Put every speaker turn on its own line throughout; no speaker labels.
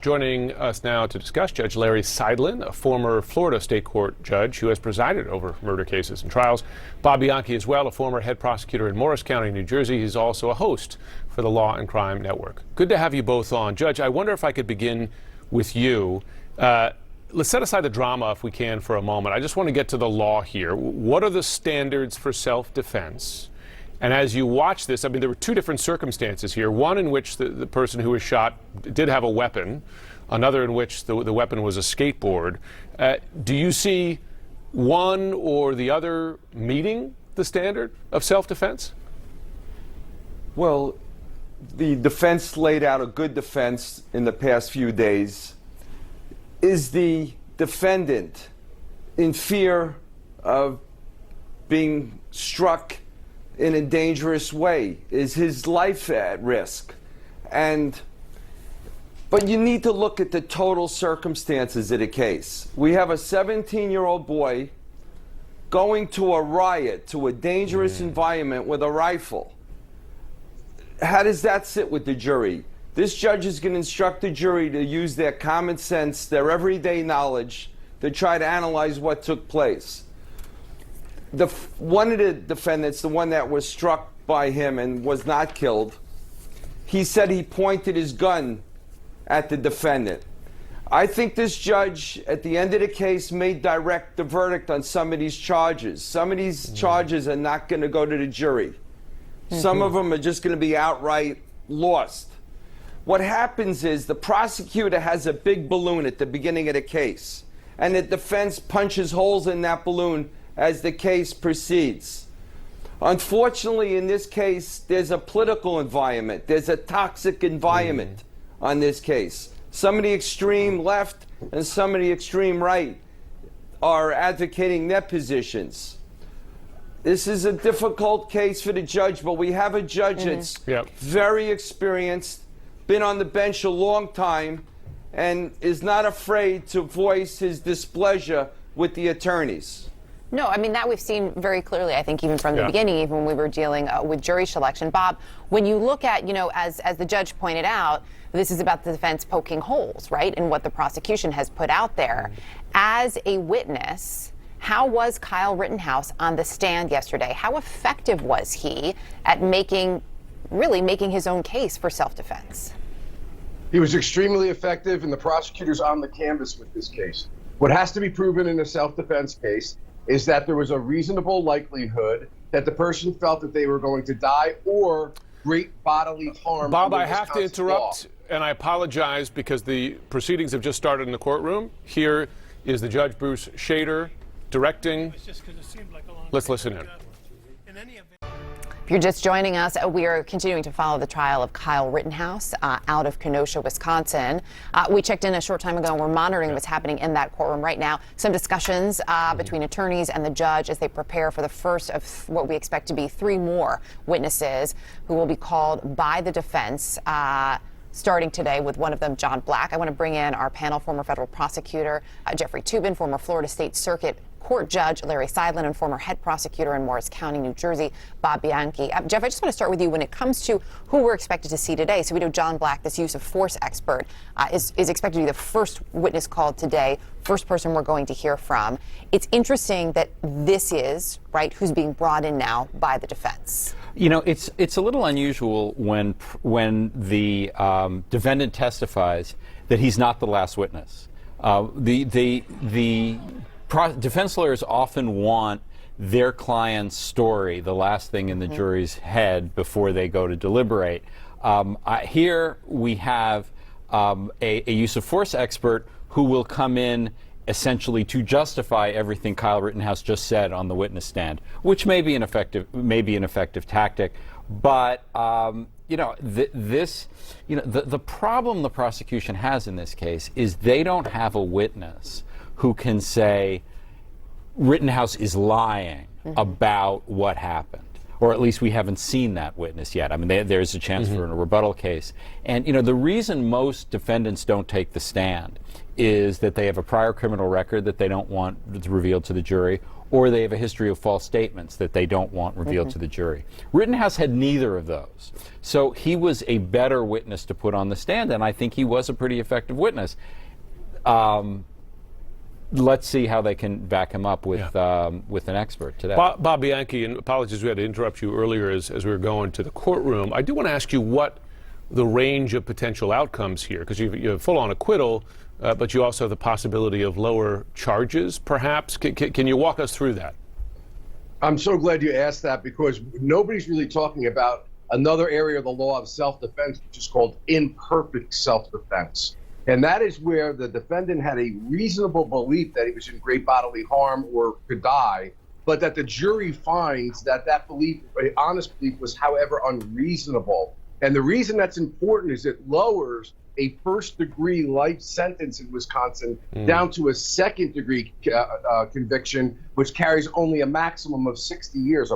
Joining us now to discuss, Judge Larry Seidlin, a former Florida State Court judge who has presided over murder cases and trials. Bob Bianchi as well, a former head prosecutor in Morris County, New Jersey. He's also a host for the Law and Crime Network. Good to have you both on. Judge, I wonder if I could begin with you. Let's set aside the drama if we can for a moment. I just want to get to the law here. What are the standards for self-defense? And as you watch this, I mean, there were two different circumstances here. One in which the person who was shot did have a weapon. Another in which the weapon was a skateboard. Do you see one or the other meeting the standard of self-defense?
Well, the defense laid out a good defense in the past few days. Is the defendant in fear of being struck in a dangerous way? Is his life at risk? But you need to look at the total circumstances of the case. We have a 17-year-old boy going to a riot, to a dangerous environment with a rifle. How does that sit with the jury? This judge is going to instruct the jury to use their common sense, their everyday knowledge, to try to analyze what took place. One of the defendants, the one that was struck by him and was not killed, he said he pointed his gun at the defendant. I think this judge, at the end of the case, may direct the verdict on some of these charges. Some of these charges are not going to go to the jury. Some of them are just going to be outright lost. What happens is the prosecutor has a big balloon at the beginning of the case, and the defense punches holes in that balloon as the case proceeds. Unfortunately, in this case, there's a political environment. There's a toxic environment on this case. Some of the extreme left and some of the extreme right are advocating their positions. This is a difficult case for the judge, but we have a judge that's very experienced, been on the bench a long time, and is not afraid to voice his displeasure with the attorneys.
No, I mean, that we've seen very clearly, I think, even from the beginning, even when we were dealing with jury selection. Bob, when you look at, as the judge pointed out, this is about the defense poking holes, right, in what the prosecution has put out there. As a witness, how was Kyle Rittenhouse on the stand yesterday? How effective was he at really making his own case for self-defense?
He was extremely effective, and the prosecutor's on the canvas with this case. What has to be proven in a self-defense case is that there was a reasonable likelihood that the person felt that they were going to die or great bodily harm.
Bob, I have to interrupt, and I apologize because the proceedings have just started in the courtroom. Here is the Judge Bruce Shader directing. Let's listen in.
If you're just joining us, we are continuing to follow the trial of Kyle Rittenhouse out of Kenosha, Wisconsin. We checked in a short time ago, and we're monitoring what's happening in that courtroom right now. Some discussions between attorneys and the judge as they prepare for the first of what we expect to be 3 more witnesses who will be called by the defense. Starting today with one of them, John Black. I want to bring in our panel, former federal prosecutor Jeffrey Toobin, former Florida State Circuit Court Judge Larry Seidlin, and former head prosecutor in Morris County, New Jersey, Bob Bianchi. Jeff, I just want to start with you when it comes to who we're expected to see today. So we know John Black, this use of force expert, is expected to be the first witness called today, first person we're going to hear from. It's interesting that this is, right, who's being brought in now by the defense.
It's a little unusual when the defendant testifies that he's not the last witness. The defense lawyers often want their client's story the last thing in the jury's head before they go to deliberate. Here we have a use of force expert who will come in essentially to justify everything Kyle Rittenhouse just said on the witness stand, which may be an effective tactic. But the problem the prosecution has in this case is they don't have a witness who can say Rittenhouse is lying about what happened, or at least we haven't seen that witness yet. I mean, there's a chance for a rebuttal case. And, you know, the reason most defendants don't take the stand is that they have a prior criminal record that they don't want revealed to the jury, or they have a history of false statements that they don't want revealed to the jury. Rittenhouse had neither of those. So he was a better witness to put on the stand, and I think he was a pretty effective witness. Let's see how they can back him up with an expert today.
Bob Bianchi, and apologies we had to interrupt you earlier as we were going to the courtroom. I do want to ask you what the range of potential outcomes here, because you have full-on acquittal, but you also have the possibility of lower charges, perhaps. Can you walk us through that?
I'm so glad you asked that, because nobody's really talking about another area of the law of self-defense, which is called imperfect self-defense. And that is where the defendant had a reasonable belief that he was in great bodily harm or could die, but that the jury finds that that belief, an honest belief, was, however, unreasonable. And the reason that's important is it lowers a first-degree life sentence in Wisconsin down to a second-degree conviction, which carries only a maximum of 60 years,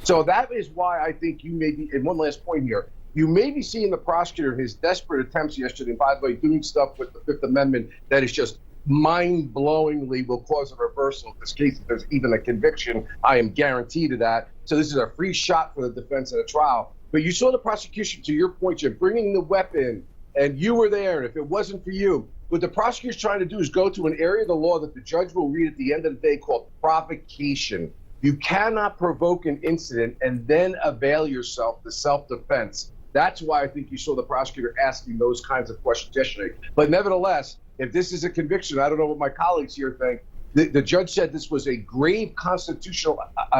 So that is why I think you may be, and one last point here, you may be seeing the prosecutor in his desperate attempts yesterday, and by the way, doing stuff with the Fifth Amendment that is just mind-blowingly will cause a reversal of this case. If there's even a conviction, I am guaranteed of that. So this is a free shot for the defense at a trial. But you saw the prosecution, to your point, you're bringing the weapon, and you were there, and if it wasn't for you, what the prosecutor's trying to do is go to an area of the law that the judge will read at the end of the day called provocation. You cannot provoke an incident and then avail yourself to self-defense. That's why I think you saw the prosecutor asking those kinds of questions yesterday. But nevertheless, if this is a conviction, I don't know what my colleagues here think, the judge said this was a grave constitutional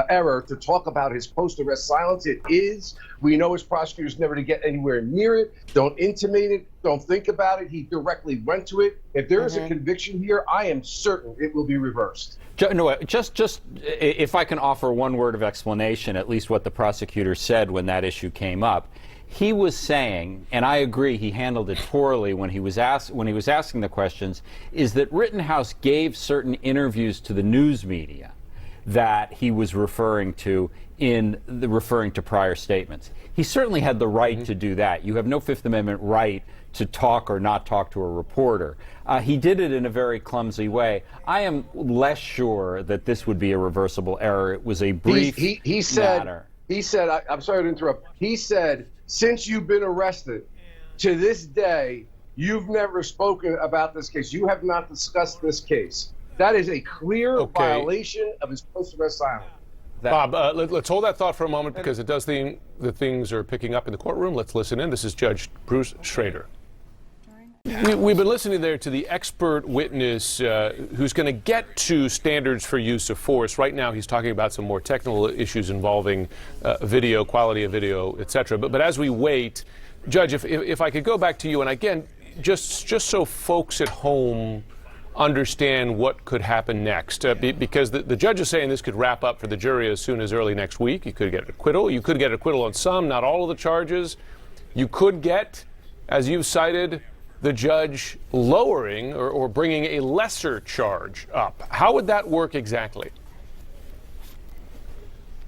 error to talk about his post-arrest silence. It is. We know as prosecutors never to get anywhere near it. Don't intimate it. Don't think about it. He directly went to it. If there is a conviction here, I am certain it will be reversed.
No, just if I can offer one word of explanation, at least what the prosecutor said when that issue came up. He was saying, and I agree he handled it poorly when he was asking the questions, is that Rittenhouse gave certain interviews to the news media that he was referring to referring to prior statements. He certainly had the right to do that. You have no Fifth Amendment right to talk or not talk to a reporter. He did it in a very clumsy way. I am less sure that this would be a reversible error. It was a brief matter.
He said, I'm sorry to interrupt. He said, since you've been arrested, to this day, you've never spoken about this case. You have not discussed this case. That is a clear violation of his post-arrest silence.
Bob, let's hold that thought for a moment, because it does seem that things are picking up in the courtroom. Let's listen in. This is Judge Bruce Schrader. We've been listening there to the expert witness who's going to get to standards for use of force. Right now, he's talking about some more technical issues involving video, quality of video, etc. But as we wait, Judge, if I could go back to you, and again, just so folks at home understand what could happen next, because the judge is saying this could wrap up for the jury as soon as early next week. You could get acquittal. You could get acquittal on some, not all of the charges. You could get, as you've cited, the judge lowering or bringing a lesser charge up. How would that work exactly?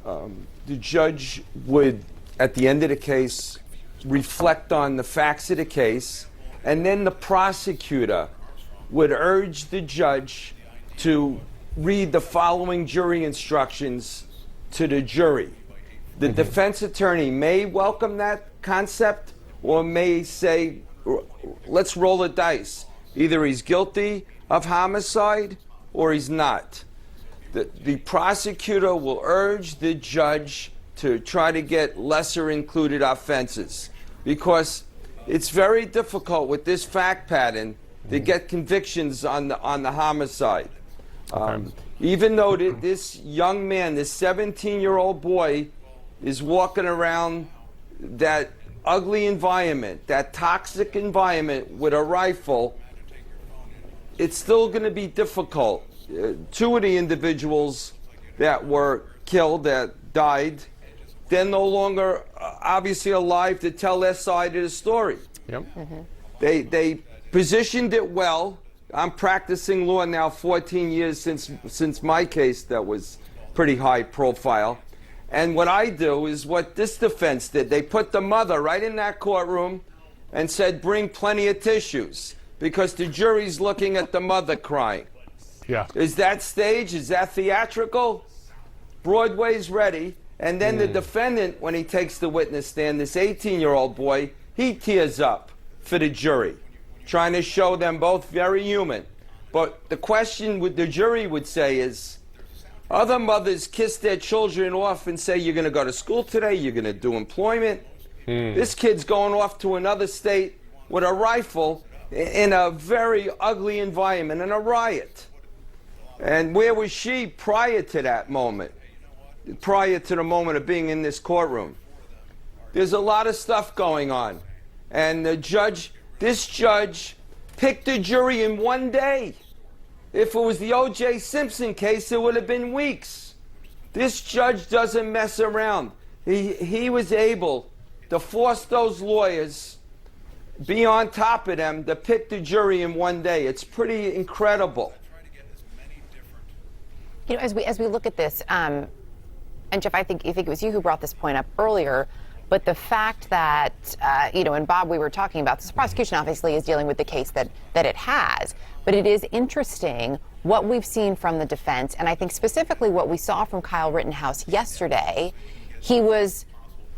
The judge would, at the end of the case, reflect on the facts of the case, and then the prosecutor would urge the judge to read the following jury instructions to the jury. The defense attorney may welcome that concept or may say, let's roll the dice. Either he's guilty of homicide or he's not. The prosecutor will urge the judge to try to get lesser included offenses, because it's very difficult with this fact pattern to get convictions on the homicide. Even though this young man, this 17-year-old boy, is walking around that ugly environment, that toxic environment with a rifle, it's still going to be difficult. Two of the individuals that were killed, that died, they're no longer obviously alive to tell their side of the story.
Yep.
They positioned it well. I'm practicing law now 14 years since my case that was pretty high profile. And what I do is what this defense did. They put the mother right in that courtroom and said, bring plenty of tissues, because the jury's looking at the mother crying.
Yeah.
Is that staged? Is that theatrical? Broadway's ready. And then the defendant, when he takes the witness stand, this 18-year-old boy, he tears up for the jury, trying to show them both very human. But the question the jury would say is, other mothers kiss their children off and say, you're going to go to school today, you're going to do employment. This kid's going off to another state with a rifle in a very ugly environment, in a riot. And where was she prior to that moment? Prior to the moment of being in this courtroom? There's a lot of stuff going on. And this judge picked a jury in one day. If it was the O.J. Simpson case, it would have been weeks. This judge doesn't mess around. He was able to force those lawyers, be on top of them, to pick the jury in one day. It's pretty incredible.
You know, as we look at this, and Jeff, I think it was you who brought this point up earlier, but the fact that, you know, and Bob, we were talking about this, prosecution obviously is dealing with the case that it has, but it is interesting what we've seen from the defense, and I think specifically what we saw from Kyle Rittenhouse yesterday. He was,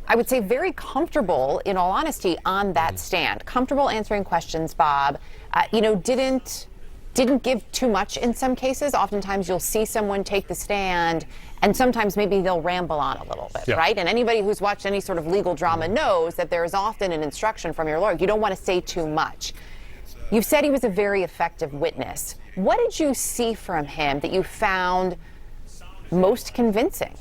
I would say, very comfortable, in all honesty, on that stand. Comfortable answering questions, Bob. You know, didn't give too much in some cases. Oftentimes you'll see someone take the stand and sometimes maybe they'll ramble on a little bit, right? And anybody who's watched any sort of legal drama knows that there is often an instruction from your lawyer. You don't want to say too much. You've said he was a very effective witness. What did you see from him that you found most convincing?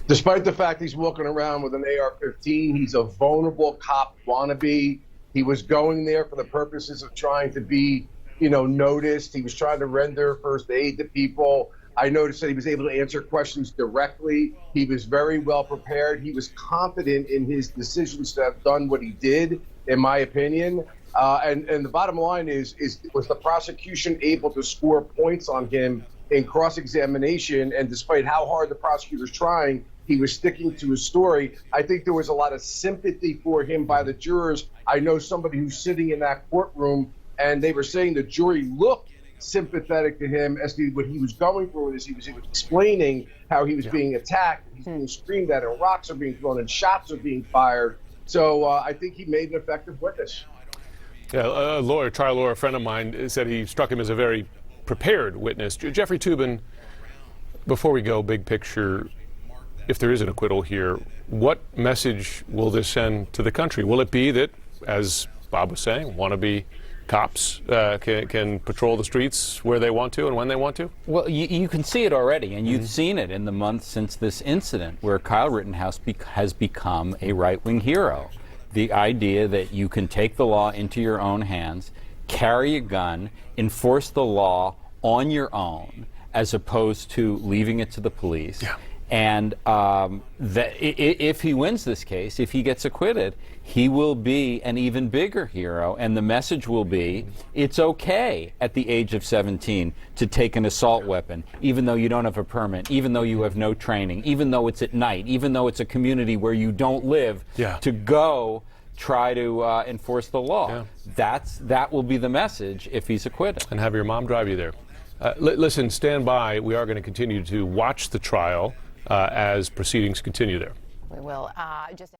Despite the fact he's walking around with an AR-15, he's a vulnerable cop wannabe. He was going there for the purposes of trying to be, you know, noticed. He was trying to render first aid to people. I noticed that he was able to answer questions directly. He was very well prepared. He was confident in his decisions to have done what he did, in my opinion. And the bottom line is was the prosecution able to score points on him in cross-examination? And despite how hard the prosecutor's trying, he was sticking to his story. I think there was a lot of sympathy for him by the jurors. I know somebody who's sitting in that courtroom, and they were saying the jury looked sympathetic to him as to what he was going through. As he was explaining how he was being attacked, he's being screamed at, and rocks are being thrown, and shots are being fired. So I think he made an effective witness.
Yeah, a lawyer, trial lawyer, a friend of mine, said he struck him as a very prepared witness. Jeffrey Toobin, before we go, big picture, if there is an acquittal here, what message will this send to the country? Will it be that, as Bob was saying, wannabe cops can patrol the streets where they want to and when they want to?
Well, you can see it already, and you've seen it in the months since this incident, where Kyle Rittenhouse has become a right-wing hero. The idea that you can take the law into your own hands, carry a gun, enforce the law on your own, as opposed to leaving it to the police. Yeah. And that if he wins this case, if he gets acquitted, he will be an even bigger hero. And the message will be, it's okay at the age of 17 to take an assault weapon, even though you don't have a permit, even though you have no training, even though it's at night, even though it's a community where you don't live, to go try to enforce the law. Yeah. That will be the message if he's acquitted.
And have your mom drive you there. Listen, stand by. We are going to continue to watch the trial as proceedings continue there.
We will. Just